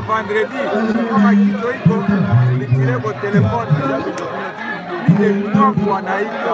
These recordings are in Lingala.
Vendredi, on m'a dit qu'il faut retirer votre téléphone. Il est moins pour Naïka.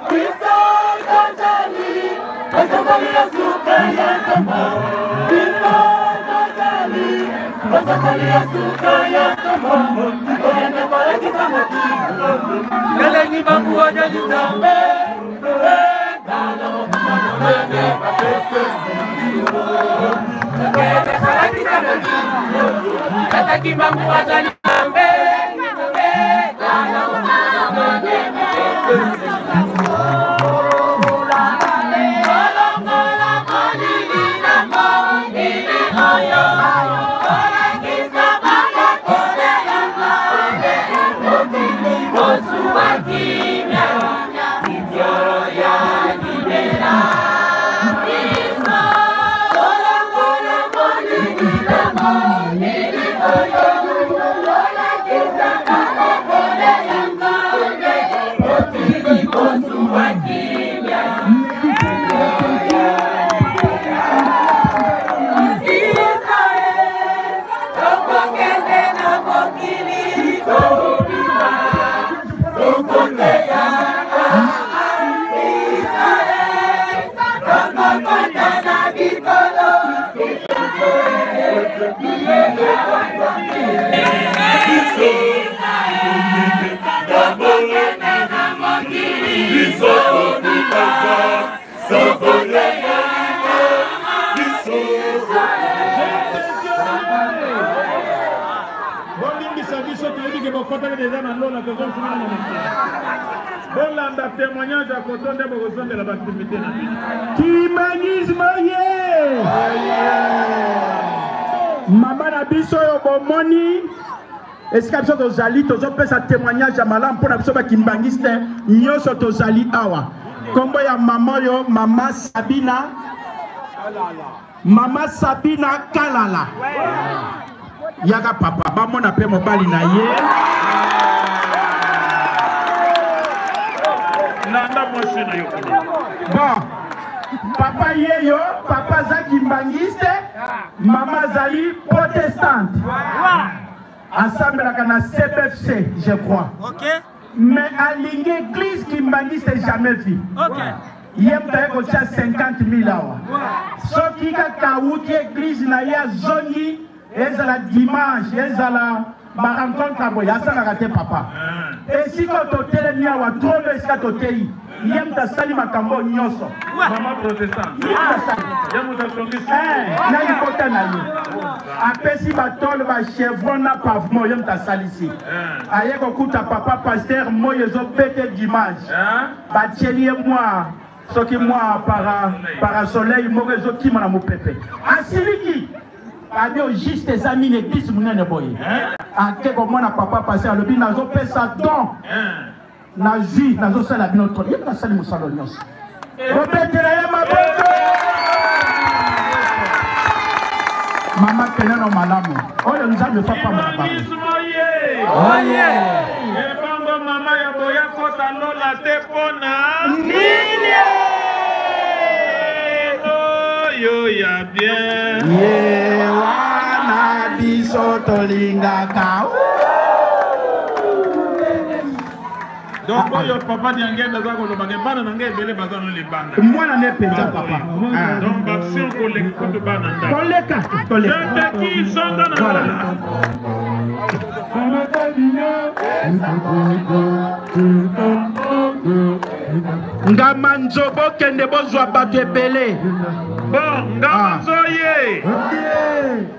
Cristo, témoignage à côté de la activité. Maman na biso yo bomoni esika biso tozali tozopesa témoignage ya malamu mpona biso bakimbangiste nyonso tozali awa. Kombo ya mama yo mama Sabina Kalala yaka papa bamona pe mobali na ye bon papa yeyo papa zaki mbangiste mama zali protestante ensemble na CPFC je crois mais à l'église kimbangiste jamais vu yem taye ko tia 50 000 awa soki kaka wuti église na ya zongi ezala dimanche ezala ba rencontre boya asalaka te papa esika totelemi awa trono esika totei yem tasali makambo nyonso mama protestante na likota na ye apesi batole bachevron na pavement yem tasalisi aye kokuta papa paster moyo ezobete dimanche batieli ye mwa soki mwa para soleil moko ezokima na mopepe asiliki adio juste ezami na église monene boye ake komona papa paster alobi nazopesa don na vie nazosala bino to ye nasali mosalo nyonso kobetela ye maboko mama keneno malamu oyo nzambe fapamona ebango mama ya boya kota lola te pona nini oyo ya bien ye wana biso tolingaka donc oyo papa diangenda za kolobaka bana na ngai ebele baza no libanda mwana ne penza papa donc baction koleka koto bana nda toleka ki sonda na wala ngama nzobo kende bozwa bato ebele bon ngama nzoye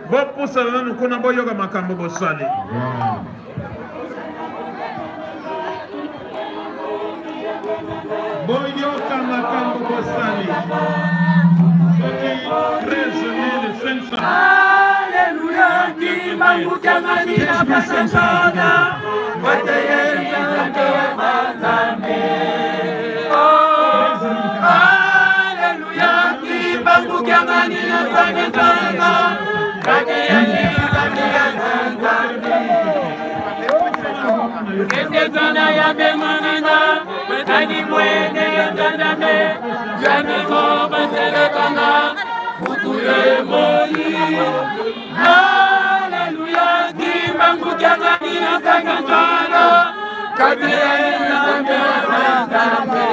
bopusana nanu kuna boyoka makambo bosali boyoka makambo bosali soki 13 500 Alléluia kimbangu kyangani na pasasana wateyenzange mazambe Alléluia kimbangu kyangani na pasasana wateyenzange mazambe Kesezana ya bemanana Betani mwene zandame Janiko batelekana Futuye moni Hallelujah Kimbangu kyangani na sakazana Kate ya nzambe zandame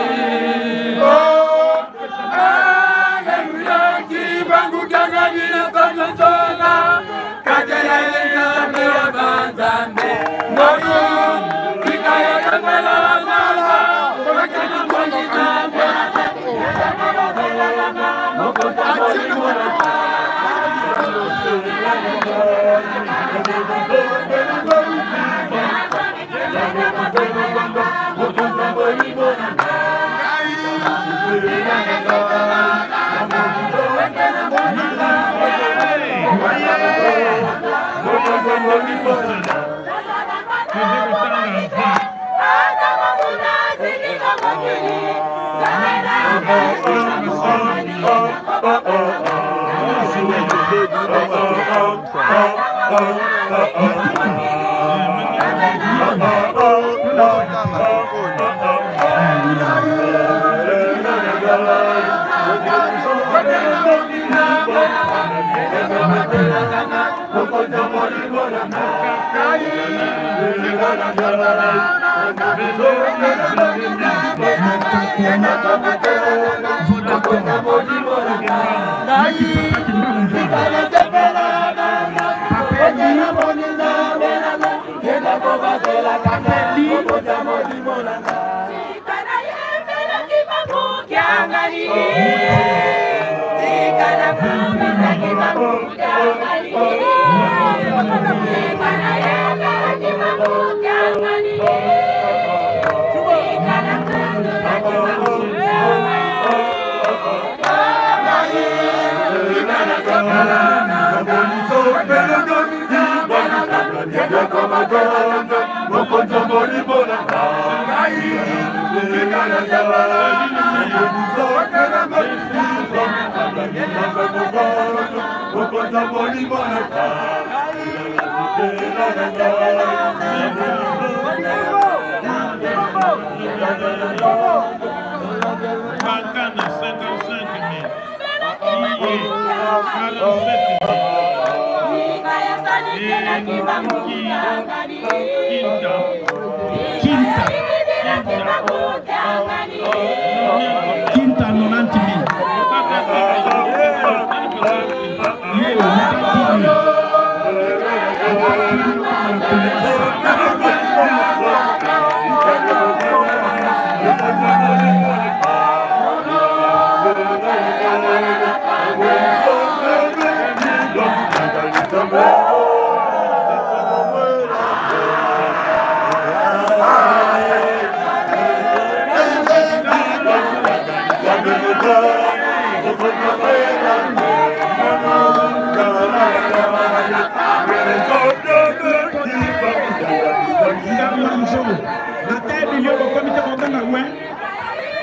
Quinta 90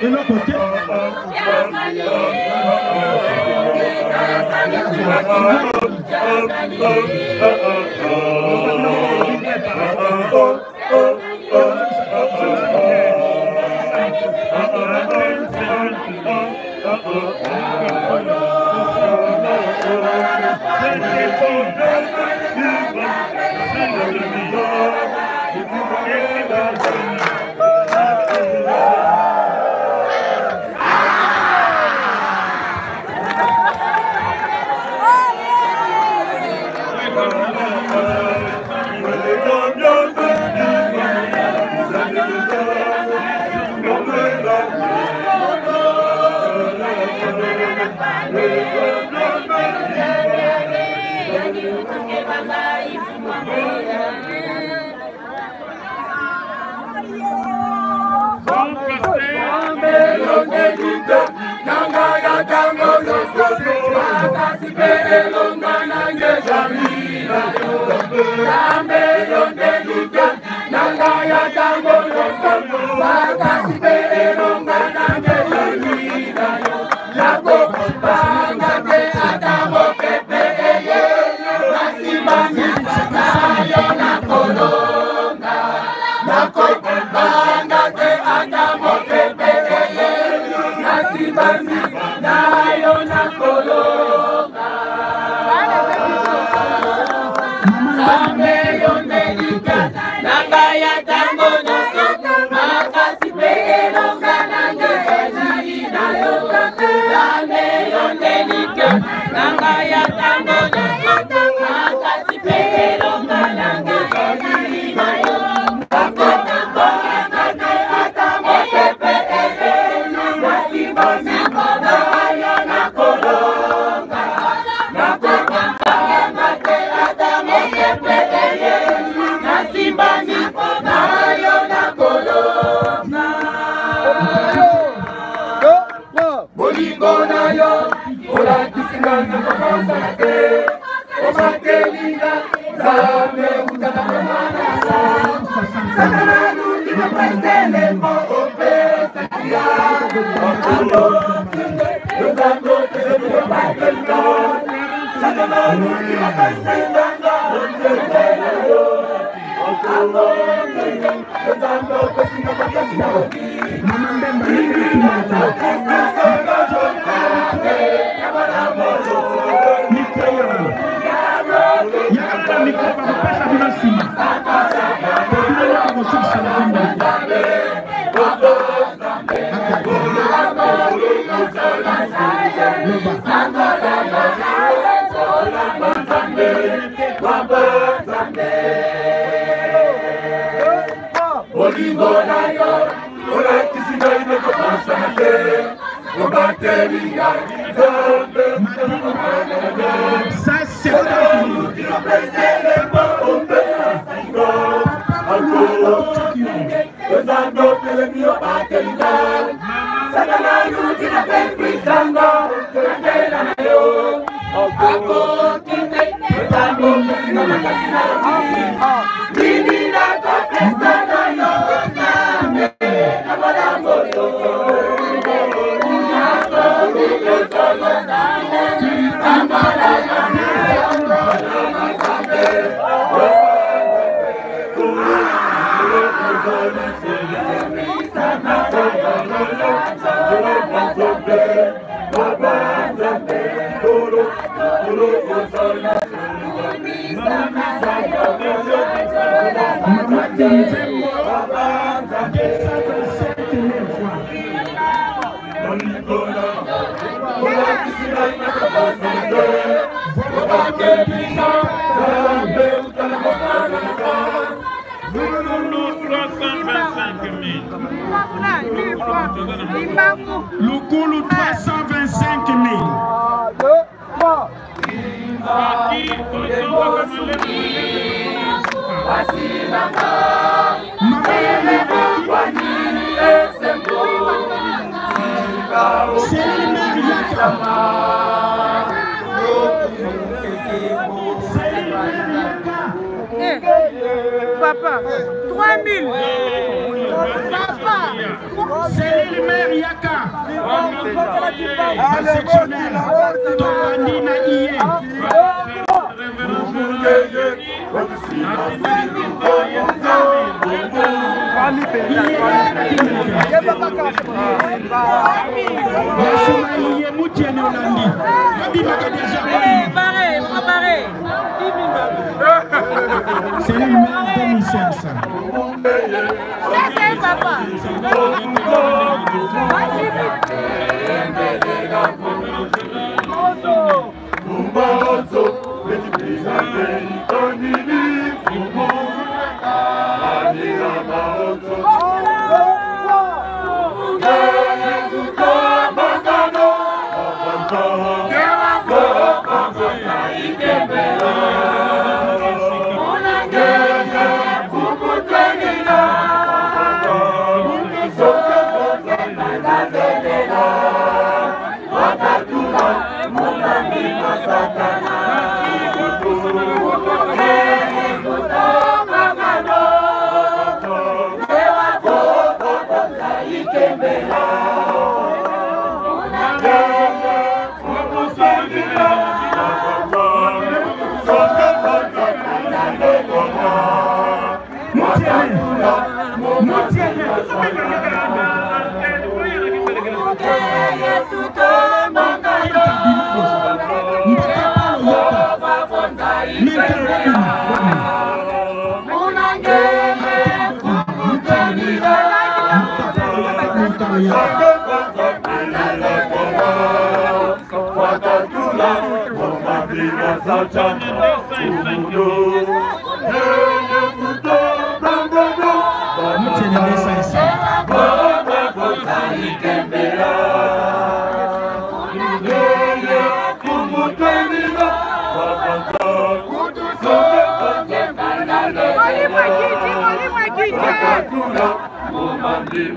Et l'autre côté. Nakodo yo, ora kisingana kokosa te. Omakelinga, zame utata mwana. Satana nuti na prestele mo ope sakia. Okando, yozando tezemi omakelinga. Satana nuti na prestele mo ope sakia. Okando, yozando pesina pakasina oki. Ça c'est Lukulu 325 000. Papa, 3000. Papa, C'est le maire Yaka. Sectionnaire. Topandina Iye. C'est le maire de Michel, ça. c'est papa.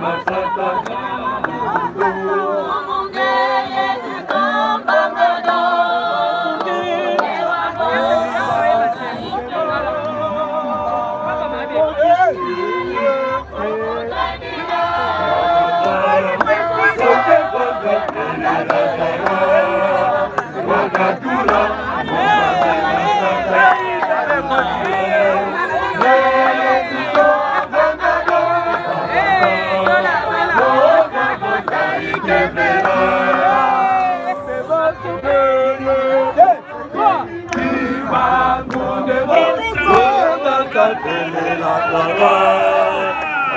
Masata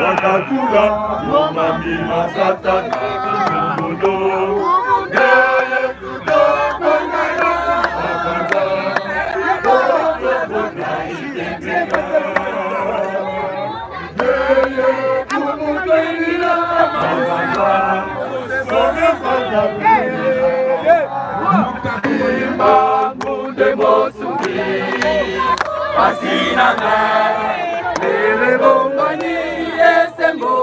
Wakakula mami masatana mundo yeye kutoka ngara akaza yeye kumutendila akaza imba munde mosubi asinana lele bombani esembo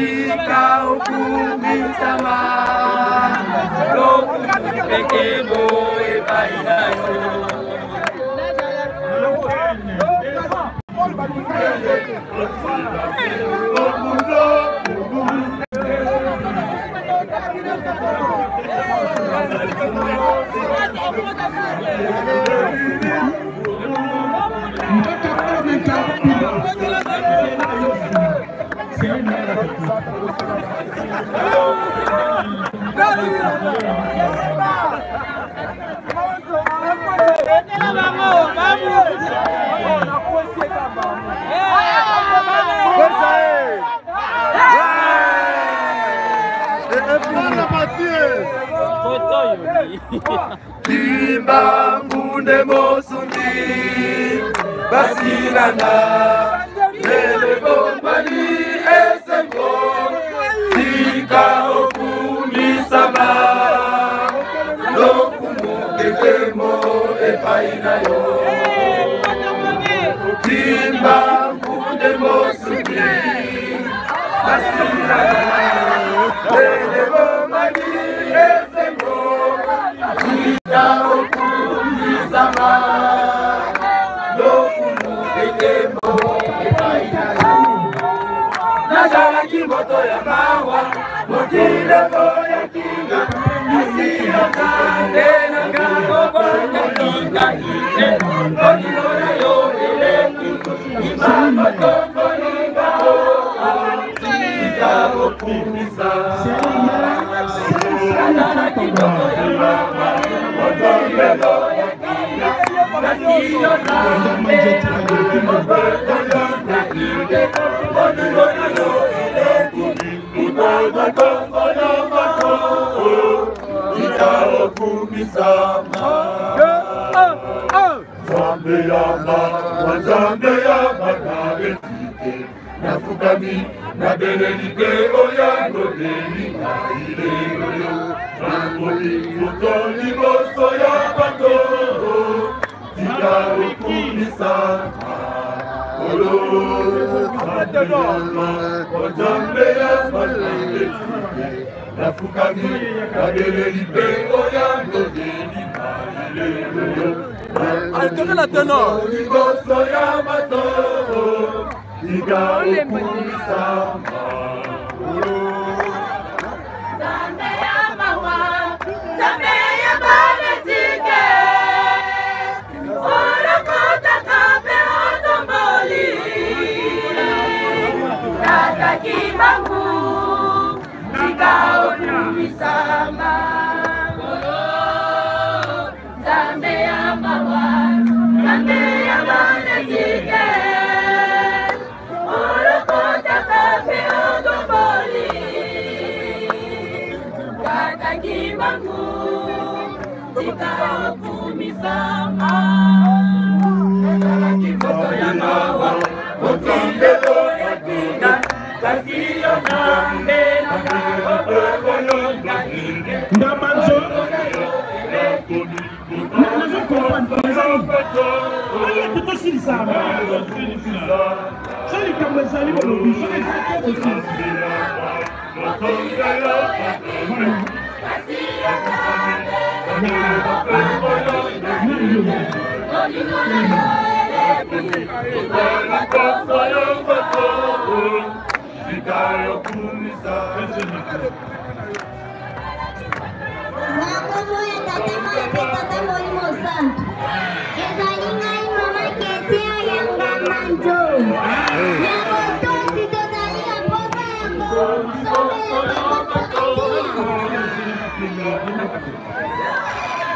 ika ukumisama loku pekebo epainayo Kimba munde mosundi basirana lele bombani esengo tika okumisama lokumukekemo epainayo Kimba munde mosundi basirana lele bombani esengo tika okumisama lokumukekemo epainayo Nazala kimboto ya mawa motile boya kinga Asira kande na kako boya kinga ite Odilora yo eleki Imama toko linga o Sika okumisa Nazala kimboto ya mawa motile boya kinga Asira kande na kako boya kinga Odilora yo eleki Imama toko linga o Ika okumisama Zambe yama, wazambe yama Nabetike, nafukami, naberelike Oyango deni, naile oyo Nangoli, utoli boso yabato Ika okumisama Olo, zambe yama, wazambe yama Nabetike Nafukami, naberelike Oyango deni, naile oyo Allez, la tenor.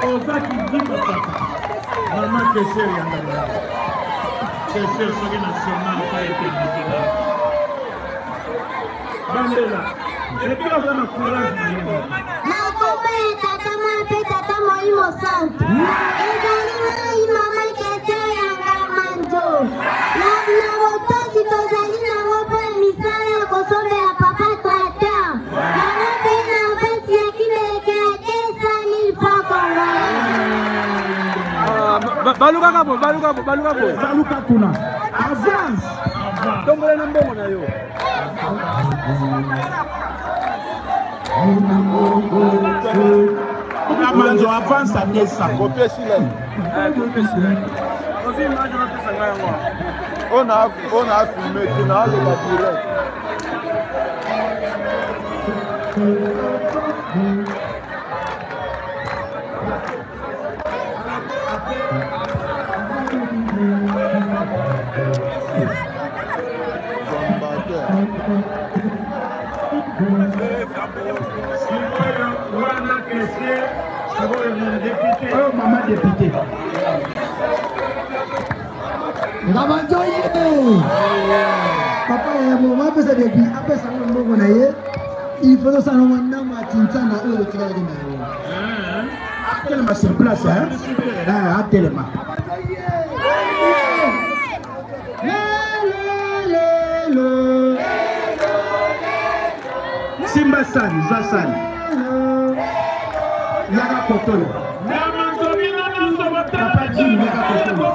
Ozaki dit papa. Maman que c'est rien. C'est sûr que national pas été national. Bandela. Et puis on a le courage. Baluka kuna. Avance. Donc le nombre na yo. La manjo avance à Nessa. Copier silence. On a filmé, on a le direct. Oh, maman député. Papa, il faut ça tellement sur place, hein? Tellement. Simba Sani, Zasani. Yaga Kotolo. Papa Jim, Yaga Kotolo.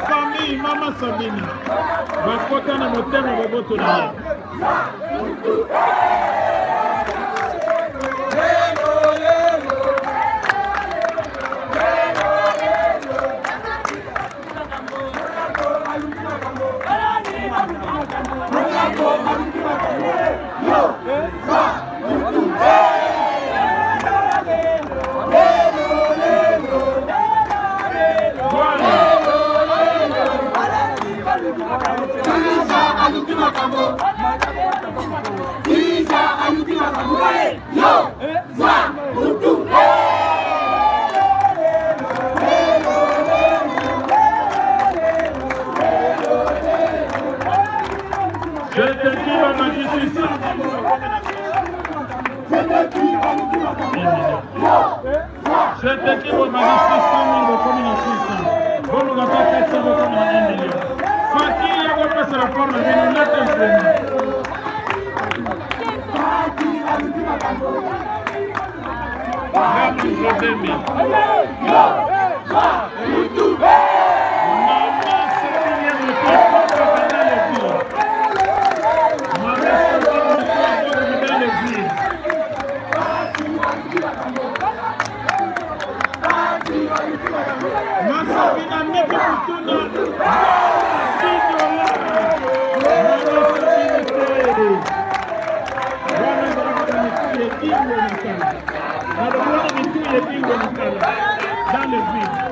Famille, Mama Sabina, bakota na motema boboto na ye. d'accord na bino nete mpena. Dans le vide.